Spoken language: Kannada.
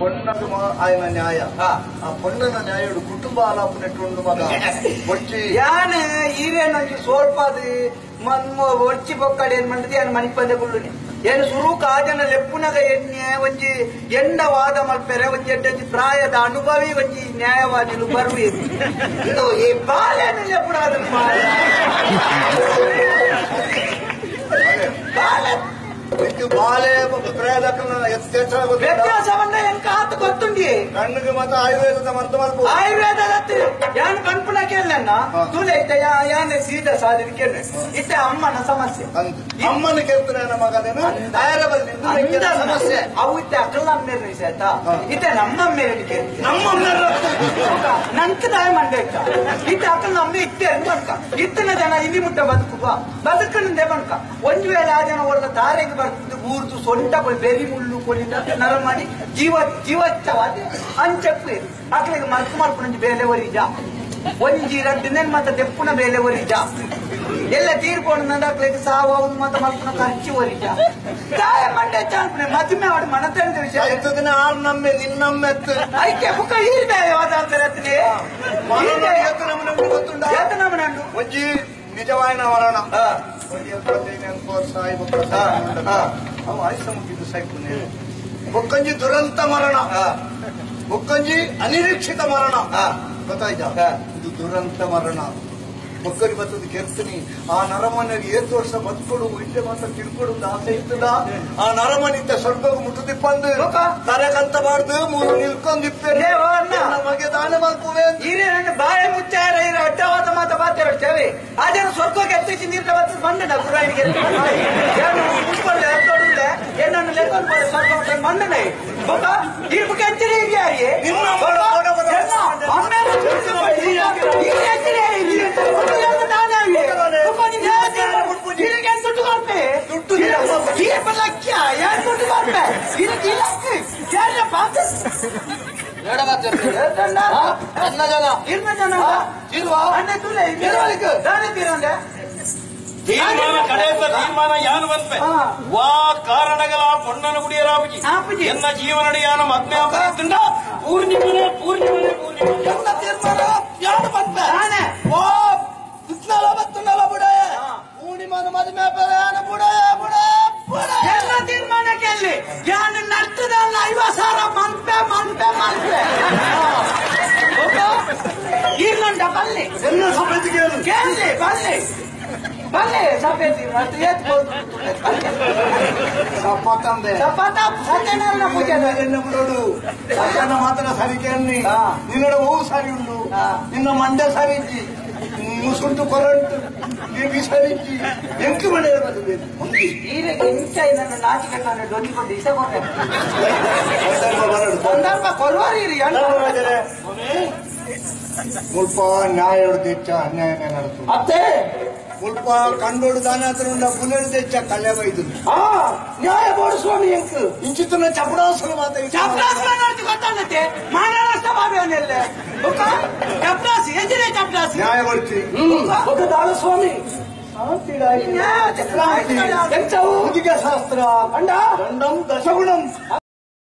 పొన్నదు ఆయన న్యాయ ఆ పొన్నన న్యాయుడు కుటుంబాలప్పునట్టుండు మగ వచ్చి ಯಾನ ಈರೇನಂಚು ಸೋಲ್ಪಾದು ಒಚ್ಚಿ ಬೊಕ್ಕಡೆ ಏನ್ ಮಂಡದಿ ಅನ್ ಮನಿ ಪಂದೆ ಬುಳ್ಳುನಿ ಏನು ಸುರು ಕಾಜನ ಲೆಪ್ಪುನಗ ಎಣ್ಣೆ ಒಂಜಿ ಎಂಡವಾದ ಮಲ್ಪೆರೆ ಒಂಜಿ ಎಡ್ಡಂಜಿ ಪ್ರಾಯದ ಅನುಭವಿ ಒಂಜಿ ನ್ಯಾಯವಾದಿಲು ಬರುವೆ ಇದು ಈ ಬಾಲೆನ ಲೆಪ್ಪುನಾದ ಬಾಲೆ ಬಾಲೆ ಪ್ರಯಾದಕನ ವ್ಯತ್ಯಾಸವನ್ನ ಎಂಕ ಹಾತು ಗೊತ್ತುಂಡಿ ಕಣ್ಣಿಗೆ ಮತ್ತೆ ಆಯುರ್ವೇದದ ಮಂತ್ರ ಮಲ್ಪ ಆಯುರ್ವೇದದ ಯಾನ್ ಕಣ್ಪುನ ಕೇಳಣ್ಣ ತುಲೆ ಇತ್ತ ಯಾನೆ ಸೀದಾ ಸಾಲಿನ ಕೇಳ ಇತ್ತ ಅಮ್ಮನ ಸಮಸ್ಯೆ ಅಮ್ಮನ ಕೇಳ್ತಾನೆ ಮಗನೇನು ಸಮಸ್ಯೆ ಅವು ಇತ್ತ ಅಕ್ಕಲ್ಲ ಮೇಲೆ ಆಯ್ತಾ ಇತ್ತ ನಮ್ಮ ಮೇಲೆ ನಮ್ಮ ನಂಕದಾಯ ಮಂಡೆ ಇತ್ತ ಅಕ್ಕಲ್ಲ ಅಮ್ಮ ಇತ್ತೆ ಅನ್ಬನ್ಕ ಇತ್ತನ ಜನ ಇಲ್ಲಿ ಮುಟ್ಟ ಬದುಕುವ ಬದುಕನಿಂದೆ ಬನ್ಕ ಒಂದು ವೇಳೆ ಆ ಜನ ಒಳ್ಳೆ ದಾರಿಗೆ ಬರ್ತದೆ ಊರ್ದು ಸೊಂಟ ಬೆರಿ ಮುಳ್ಳು ಕೊಡಿದ ನರ ಮಾಡಿ ಜೀವಚ್ಚವಾದ ಅಂಚಪ್ಪು ಅಕ್ಕಳಿಗೆ ಮಲ್ಕು ಮಲ್ಪುನ ಬೇಲೆ ಒರಿಜ ಒಂಜಿ ರಡ್ಡಿನ ಮತ್ತೆ ದೆಪ್ಪುನ ಬೇಲೆ ಒರಿಜ ಎಲ್ಲ ತೀರ್ಕೊಂಡು ಅಕ್ಕಳಿಗೆ ಸಾವು ಅವ್ನು ಮತ್ತೆ ಮಲ್ಪುನ ಖರ್ಚು ಒರಿಜ ದಾಯ ಮಂಡೆ ಚಾಲ್ಪನೆ ಮದುವೆ ಅವಳು ಮನತಂಡ ವಿಷಯ ಆಯ್ತದನ್ನ ಆರು ನಮ್ಮೆ ನಿನ್ನಮ್ಮೆ ಐಕೆ ಮುಖ ಹೀರ್ಬೇವಾದ್ರೆ ಗೊತ್ತುಂಟು ಒಂಜಿ ನಿಜವಾಯಿನ ಮರಣ ಅವು ಆಯ್ಸ ಮುಗಿದು ಸಾಯ್ಪುನೆ ಒಕ್ಕಂಜಿ ದುರಂತ ಮರಣ ಒಕ್ಕಂಜಿ ಅನಿರೀಕ್ಷಿತ ಮರಣ ಗೊತ್ತಾಯ್ತಾ ಇದು ದುರಂತ ಮರಣ ಒಕ್ಕರಿ ಬತ್ತದ ಕೆರ್ತನಿ ಆ ನರಮನೆಗೆ ಏತು ವರ್ಷ ಬದುಕೊಡು ಇಲ್ಲೇ ಮಾತ್ರ ತಿಳ್ಕೊಡುದು ಆಸೆ ಇರ್ತದ ಆ ನರಮನಿಂದ ಸ್ವರ್ಗ ಮುಟ್ಟುದಿಪ್ಪಂದು ತರಕಂತ ಮಾಡ್ದು ಮೂರು ನಿಲ್ಕೊಂಡಿಪ್ಪೇನೆ ನಮಗೆ ದಾನ ಮಲ್ಪುವೆ ಹಿರಿಯ ಬಾಳೆ ಮುಚ್ಚಾರ ಇರೋ ಅಡ್ಡವಾದ ಮಾತ ಮಾತಾಡ್ತೇವೆ ಅದೇ ಸ್ವರ್ಗಕ್ಕೆ ಎತ್ತಿಸಿ ನೀರ್ತ ಬರ್ತದೆ ಬಂದದ ಪುರಾಣಿಗೆ ಮುಚ್ಕೊಂಡು ತೊಡಲೆ ಏನನ್ನು ಲೆಕ್ಕ ಸ್ವರ್ಗ ಬಂದನೆ ಈ ಮುಖ ಎಚ್ಚರಿ ಹೀಗೆ ತೀರ್ಮಾನ ಯಾನು ಬಂತೆ ವಾ ಕಾರಣಗಳ ಪೊಣ್ಣನ ಗುಡಿಯ ರಾಪುಜಿ ಎನ್ನ ಜೀವನಡಿ ಯಾನ ಮದ್ಮೆ ಪೂರ್ಣಿಮನೆ ಪೂರ್ಣಿಮನೆ ಪೂರ್ಣಿಮನೆ ತೀರ್ಮಾನ ಯಾನು ಬಂತೆ ಓ ಇತ್ನಲ ಬತ್ತುನಲ ಬುಡೇ ಪೂರ್ಣಿಮನ ಮದ್ಮೆ ಯಾನ ಬುಡೇ ಬುಡೇ ಎಲ್ಲ ತೀರ್ಮಾನಕ್ಕೆ ಅಲ್ಲಿ ಯಾನು ನರ್ತದಲ್ಲ 50,000 ಮನ್ಪೆ ಮನ್ಪೆ ಮನ್ಪೆ ಈಗಂಟ ಬಲ್ಲಿ ಎಲ್ಲ ಸಭೆಗೆ ಕೇಳಿ ಬಲ್ಲಿ ಬಲ್ಲೆ ಸಭೆತಿ ಮತ್ತು ಎತ್ಕೊಂಡು ಸಪ್ಪತ್ತಂದೆ ಸಪತ ಸತ್ಯನಾರಾಯಣ ಪೂಜೆ ನೋಡು ಸತ್ಯನ ಮಾತ್ರ ಸರಿ ಕೇಳಿ ನಿನ್ನಡ ಹೂವು ಸರಿ ಉಂಟು ನಿನ್ನ ಮಂಡೆ ಸರಿ ಇಜ್ಜಿ ಮುಸುಂಟು ಕೊರಂಟು ನೀಗಿ ಸರಿ ಇಜ್ಜಿ ಎಂಟು ಮನೆ ಬರ್ತಬೇಕು ಈಗ ಇಂಚ ಇದನ್ನು ನಾಚಿಕೆ ನಾನು ಡೊಂದಿಕೊಂಡು ಇಷ್ಟ ಕೊಟ್ಟೆ ಸಂದರ್ಭ ಕೊಲ್ವಾರಿ ಮುಲ್ಪ ನ್ಯಾಯ ಹಿಡಿದಿಚ್ಚ ಅನ್ಯಾಯನೇ ನಡೆತು ಅತ್ತೆ ಮುಲ್ಪ ಕಂಡೋಡು ದಾನ ಹತ್ರ ಉಂಡ ಬುಲೆಡು ತೆಚ್ಚ ಕಲ್ಲೆ ಬೈದು ನ್ಯಾಯ ಬೋಡಿಸುವನು ಎಂಕು ಇಂಚಿತ್ತನ ಚಪಡಾಸಲು ಚಪ್ರಾಸಿ ಗೊತ್ತಾಗತ್ತೆ ಮಹಾರಾಷ್ಟ್ರ ಬಾಬೆಯನ್ನೆಲ್ಲ ಚಪ್ರಾಸಿ ಎಂಜಿನ ಚಪ್ರಾಸಿ ನ್ಯಾಯ ಕೊಡ್ತಿ ಒಂದು ದಾಳು ಸ್ವಾಮಿ ಶಾಸ್ತ್ರ ಅಂಡ ದಂಡಂ ದಶಗುಣಂ